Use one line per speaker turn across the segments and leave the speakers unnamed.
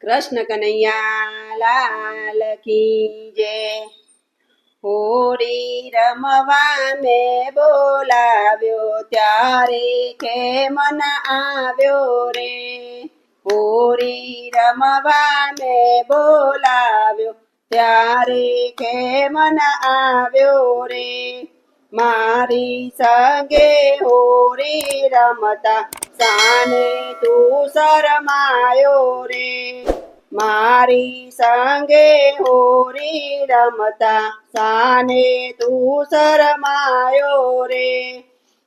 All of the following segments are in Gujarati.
કૃષ્ણ કનૈયા લાલ કી જય। હોળી રમવા મેં બોલાવ્યો ત્યારે કેમ ન આવ્યો રે। હોળી રમવા મેં બોલાવ્યો ત્યારે કેમ ન આવ્યો રે। મારી સંગે હોળી રમતા સાને તું શરમાયો રે। મારી સંગે હોળી રમતા સાને તું શરમાયો રે।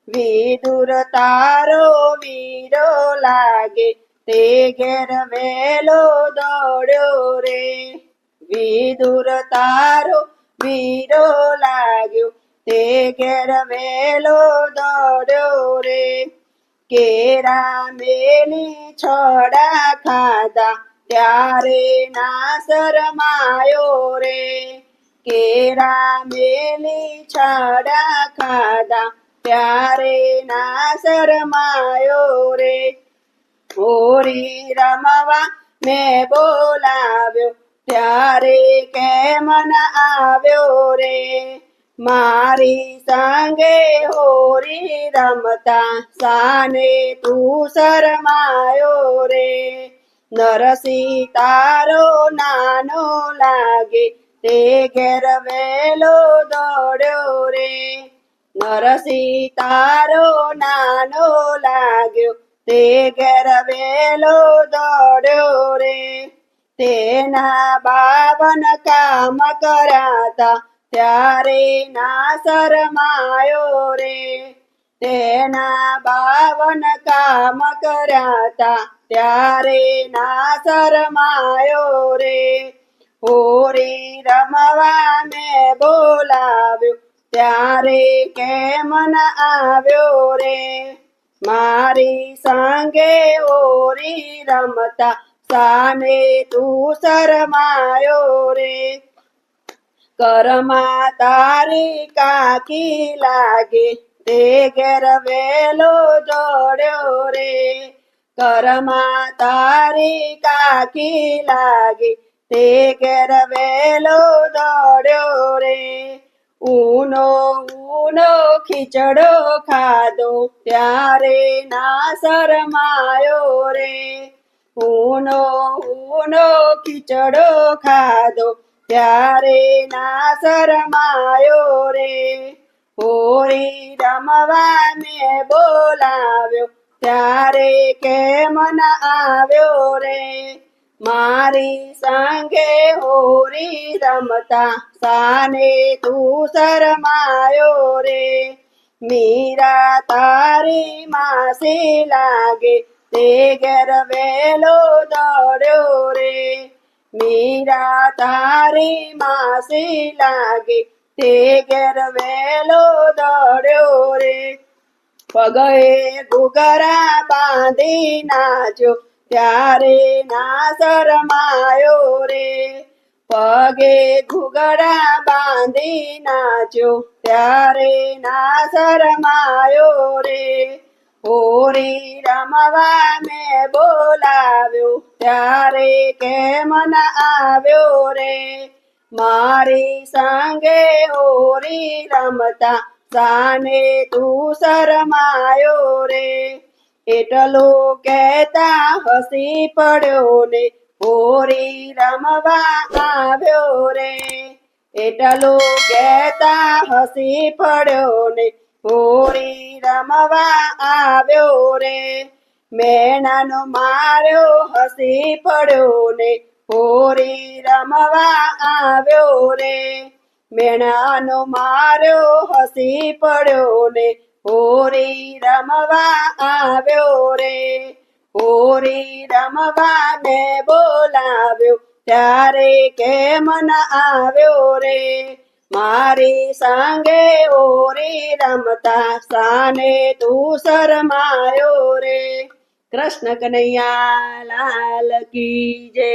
વિદુર તારો વીરો લાગે તે ઘેર વેલો દોડ્યો રે। વિદુર તારો વીરો લાગ્યો તે ઘેર વેલો દોડ્યો રે। કેરા મેલી છોડા ખાધા ત્યારે ના શરમાયો રે। કેરા મેલી છોડા ખાધા ત્યારે ના શરમાયો રે। હોળી રમવા મેં બોલાવ્યો ત્યારે કેમ ન આવ્યો રે। મારી સંગે હોળી રમતા સાને તું શરમાયો રે। નરસિંહ તારો નાનો લાગે તે ઘેર વેલો દોડ્યો રે। નરસિંહ તારો નાનો લાગ્યો તે ઘેર વેલો દોડ્યો રે। તેના 52 કામ કર્યાતા ત્યારે ના શરમાયો રે। તેના 52 કામ કર્યાતા ત્યારે ના શરમાયો રે। હોળી રમવા મેં બોલાવ્યો ત્યારે કેમ ન આવ્યો રે। મારી સંગે હોળી રમતા સાને તું શરમાયો રે। કરમાં તારી કાકી લાગે તે ઘેર વેલો દોડ્યો રે। કરમાં તારી કાકી લાગે તે ઘેર વેલો દોડ્યો રે। ઊનો ખીચડો ખાધો ત્યારે ના શરમાયો રે। ઊનો ખીચડો ખાધો ત્યારે ના શરમાયો રે। હોળી રમવા મેં બોલાવ્યો ત્યારે કેમ ન આવ્યો રે। મારી સંગે હોળી રમતા સાને તું શરમાયો રે। મીરા તારી માસી લાગે તે ઘેર વેલો દોડ્યો રે। મીરા તારી માસી લાગે તે ઘેર વેલો દોડ્યો રે। પગે ઘૂઘરા બાંધી નાચ્યો ત્યારે ના શરમાયો રે। પગે ઘૂઘરા બાંધી નાચ્યો ત્યારે ના શરમાયો રે। હોળી રમવા મેં બોલાવ્યો ત્યારે કેમ ન આવ્યો રે। મારી સંગે હોળી રમતા સાને તું શરમાયો રે। એટલું કહેતા હસી પડ્યો ને હોળી રમવા આવ્યો રે। એટલું કહેતા હસી પડ્યો ને હોળી રમવા આવ્યો રે। મેણાનો માર્યો હસી પડ્યો ને હોળી રમવા આવ્યો રે। મેણાનો માર્યો હસી પડ્યો ને હોળી રમવા આવ્યો રે। હોળી રમવા મેં બોલાવ્યો ત્યારે કેમ ન આવ્યો રે। મારી સંગે હોળી રમતા સાને તું શરમાયો રે। કૃષ્ણ કનૈયા લાલ કી જય।